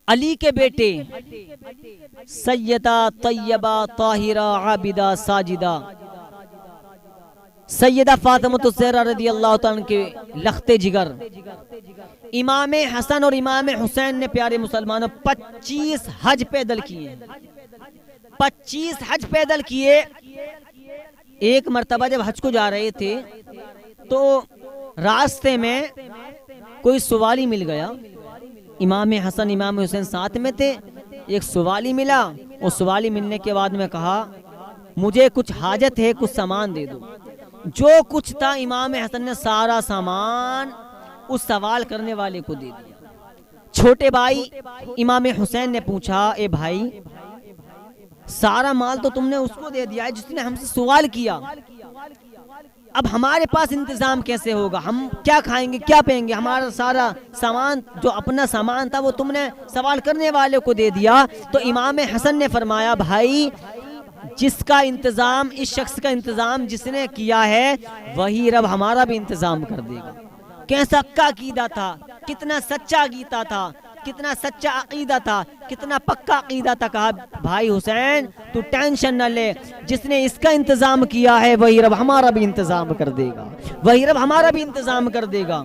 अली के बेटे सैयदा तैयबा ताहिरा आबिदा साजिदा सैयदा फातिमा ज़हरा रज़ी अल्लाह तआला के लख्ते जिगर इमाम हसन और इमाम हुसैन ने प्यारे मुसलमानों 25 हज पैदल किए। 25 हज पैदल किए। एक मर्तबा जब हज को जा रहे थे तो रास्ते में कोई सवाली मिल गया। इमाम हसन इमाम हुसैन साथ में थे। एक सवाली मिला और सवाली मिलने के बाद में कहा मुझे कुछ हाजत है, कुछ सामान दे दो। जो कुछ था इमाम हसन ने सारा सामान उस सवाल करने वाले को दे दिया। छोटे भाई इमाम हुसैन ने पूछा, ए भाई सारा माल तो तुमने उसको दे दिया है जिसने हमसे सवाल किया, अब हमारे पास इंतजाम कैसे होगा? हम क्या खाएंगे, क्या पिएंगे? हमारा सारा सामान जो अपना सामान था वो तुमने सवाल करने वाले को दे दिया। तो इमाम हसन ने फरमाया, भाई जिसका इंतजाम, इस शख्स का इंतजाम जिसने किया है वही रब हमारा भी इंतजाम कर देगा। कैसा पक्का अकीदा था, कितना सच्चा अकीदा था, कितना सच्चा अकीदा था, कितना पक्का अकीदा था। कहा भाई हुसैन तू टेंशन न ले, जिसने इसका इंतजाम किया है वही रब हमारा भी इंतजाम कर देगा, वही रब हमारा भी इंतजाम कर देगा।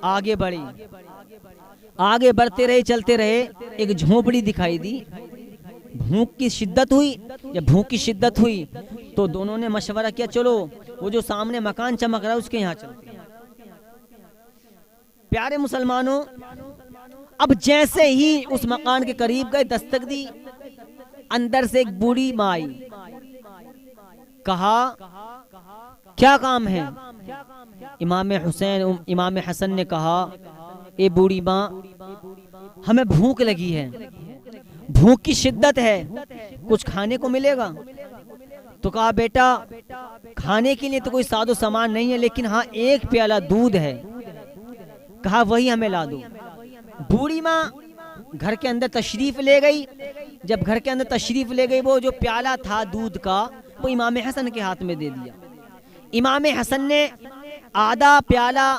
आगे बढ़ी, आगे बढ़ते रहे, चलते रहे। एक झोपड़ी दिखाई दी। भूख की शिद्दत हुई। जब भूख की शिद्दत हुई तो दोनों ने मशवरा किया, चलो वो जो सामने मकान चमक रहा है उसके यहाँ चलते हैं। प्यारे मुसलमानों, अब जैसे ही उस मकान के करीब गए, दस्तक दी, अंदर से एक बूढ़ी माँ आई। कहा क्या काम है? इमाम हुसैन इमाम हसन ने कहा, ए बूढ़ी माँ हमें भूख लगी है, भूख की शिद्दत है, कुछ खाने को मिलेगा? तो कहा बेटा खाने के लिए तो कोई सादो सामान नहीं है, लेकिन हाँ एक प्याला दूध है। कहा वही हमें ला दो। बूढ़ी माँ घर के अंदर तशरीफ ले गई। जब घर के अंदर तशरीफ ले गई, वो जो प्याला था दूध का वो इमाम हसन के हाथ में दे दिया। इमाम हसन ने आधा प्याला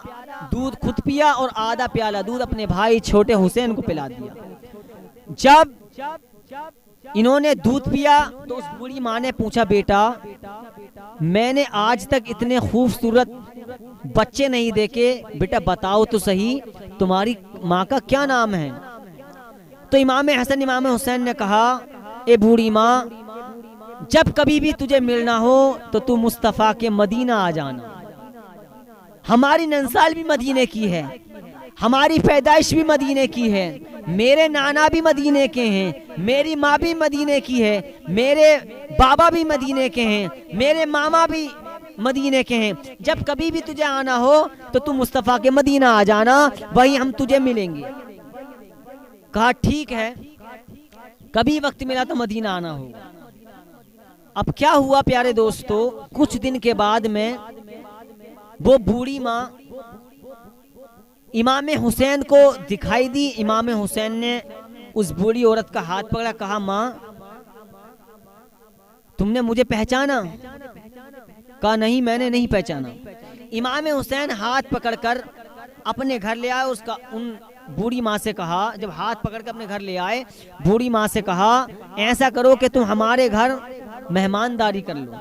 दूध खुद पिया और आधा प्याला दूध अपने भाई छोटे हुसैन को पिला दिया। जब इन्होंने दूध पिया तो उस बूढ़ी माँ ने पूछा, बेटा मैंने आज तक इतने खूबसूरत बच्चे नहीं देखे, बेटा बताओ तो सही तुम्हारी माँ का क्या नाम है? तो इमाम हसन इमाम हुसैन ने कहा, ए बूढ़ी माँ जब कभी भी तुझे मिलना हो तो तू मुस्तफ़ा के मदीना आ जाना। हमारी नंसाल भी मदीने की है, हमारी पैदाइश भी मदीने की है, मेरे नाना भी मदीने के हैं, मेरी माँ भी मदीने की है, मेरे बाबा भी मदीने के हैं, मेरे मामा भी मदीने के हैं। जब कभी भी तुझे आना हो तो तू मुस्तफ़ा के मदीना आ जाना, वही हम तुझे मिलेंगे। कहा ठीक है, कभी वक्त मिला तो मदीना आना होगा। अब क्या हुआ प्यारे दोस्तों, कुछ दिन के बाद में वो बूढ़ी माँ इमाम हुसैन को दिखाई दी। इमाम हुसैन ने उस बूढ़ी औरत का हाथ पकड़ा। कहा माँ तुमने मुझे पहचाना? कहा नहीं मैंने नहीं पहचाना। इमाम हुसैन हाथ पकड़कर अपने घर ले आए। उसका उन बूढ़ी माँ से कहा, जब हाथ पकड़कर अपने घर ले आए, बूढ़ी माँ से कहा ऐसा करो कि तुम हमारे घर मेहमानदारी कर लो।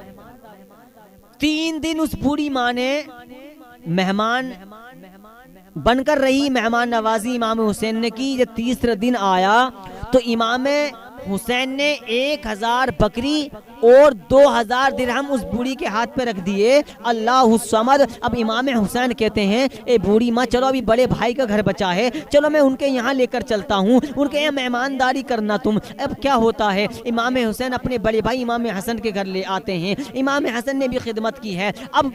3 दिन उस बूढ़ी माँ ने मेहमान बनकर रही, मेहमान नवाजी इमाम हुसैन ने की। जब तीसरा दिन आया तो इमाम हुसैन ने 1000 बकरी और 2000 दिरहम उस बूढ़ी के हाथ पे रख दिए। अल्लाहु समद। अब इमाम हुसैन कहते हैं, ए बूढ़ी माँ चलो अभी बड़े भाई का घर बचा है, चलो मैं उनके यहाँ लेकर चलता हूँ, उनके यहाँ मेहमानदारी करना तुम। अब क्या होता है, इमाम हुसैन अपने बड़े भाई इमाम हसन के घर ले आते हैं। इमाम हसन ने भी खिदमत की है। अब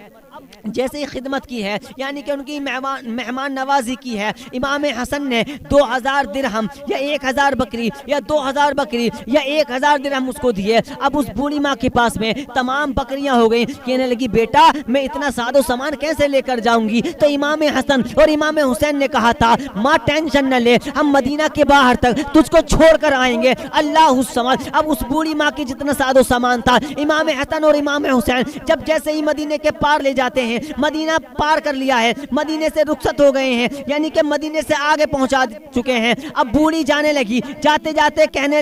जैसे ही खिदमत की है, यानी कि उनकी मेहमान नवाजी की है, इमाम हसन ने 2000 दिरहम या 1000 बकरी या 2000 बकरी या 1000 दिरहम उसको दिए। अब उस बूढ़ी माँ के पास में तमाम बकरियां हो गई। कहने लगी बेटा मैं इतना सादो सामान कैसे लेकर जाऊंगी? तो इमाम हसन और इमाम हुसैन ने कहा था, माँ टेंशन न ले, हम मदीना के बाहर तक तुझको छोड़ कर आएंगे। अल्लाह समझ। अब उस बूढ़ी माँ के जितना सादो सामान था, इमाम हसन और इमाम हुसैन जब जैसे ही मदीने के पार ले जाते हैं, मदीना पार कर लिया है, मदीने से रुखसत हो गए हैं, यानी कि मदीने से आगे पहुंचा चुके हैं। अब बूढ़ी जाने लगी, जाते जाते कहने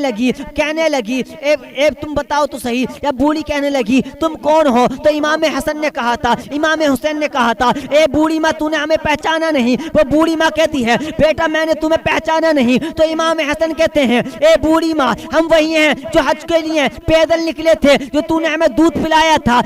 लगी ए तुम बताओ तो सही। या बूढ़ी कहने लगी तुम कौन हो? तो इमाम हसन ने कहा था, इमाम हुसैन ने कहा था, ए बूढ़ी माँ तूने हमें पहचाना नहीं। वो बूढ़ी माँ कहती है बेटा मैंने तुम्हें पहचाना नहीं। तो इमाम हसन कहते हैं ए बूढ़ी माँ हम वही हैं जो हज के लिए पैदल निकले थे, जो तूने हमें दूध पिलाया था,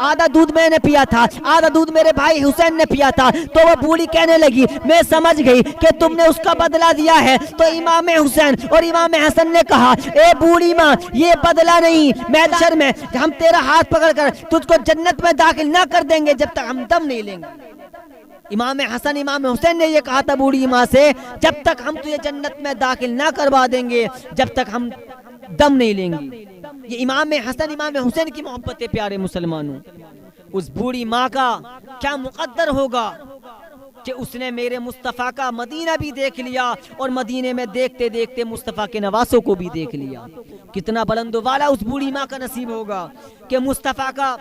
आधा दूध मैंने पिया था, आधा दूध मेरे भाई हुसैन ने पिया था। तो वो बूढ़ी कहने लगी मैं समझ गई कि तुमने उसका बदला दिया है। तो इमाम हुसैन और इमाम हसन ने कहा ए बूढ़ी माँ ये बदला नहीं, महशर में हम तेरा हाथ पकड़कर तुझको जन्नत में दाखिल ना कर देंगे जब तक हम दम नहीं लेंगे। इमाम हसन इमाम हुसैन ने ये कहा था बूढ़ी माँ से जब तक हम तुझे जन्नत में दाखिल ना करवा देंगे जब तक हम दम नहीं लेंगे। ये इमाम हसन इमाम हुसैन की मोहब्बत है प्यारे मुसलमानों। उस बूढ़ी माँ का क्या मुकद्दर होगा कि उसने मेरे मुस्तफ़ा का मदीना भी देख लिया और मदीने में देखते देखते मुस्तफ़ा के नवासों को भी देख लिया। कितना बुलंद वाला उस बूढ़ी माँ का नसीब होगा कि मुस्तफ़ा का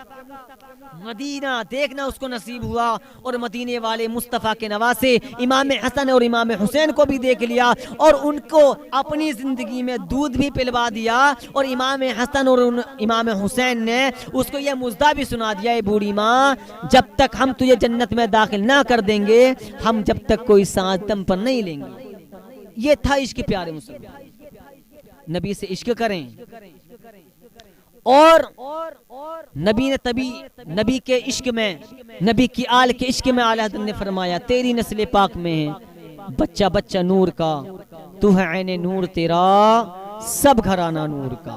मदीना देखना उसको नसीब हुआ और मदीने वाले मुस्तफ़ा के नवासे इमाम हसन और इमाम हुसैन को भी देख लिया और उनको अपनी ज़िंदगी में दूध भी पिलवा दिया। और इमाम हसन और इमाम हुसैन ने उसको यह मुज़्दा भी सुना दिया, ए बूढ़ी माँ जब तक हम तुझे जन्नत में दाखिल ना कर देंगे हम जब तक कोई सांस दम पर नहीं लेंगे। ये था इश्क प्यारे मुसलमान। नबी से इश्क करें और नबी ने तभी नबी के इश्क में, नबी की आल के इश्क में आला हज़रत ने फरमाया तेरी नस्ल पाक में है बच्चा बच्चा नूर का, तू है ऐने नूर तेरा सब घराना नूर का।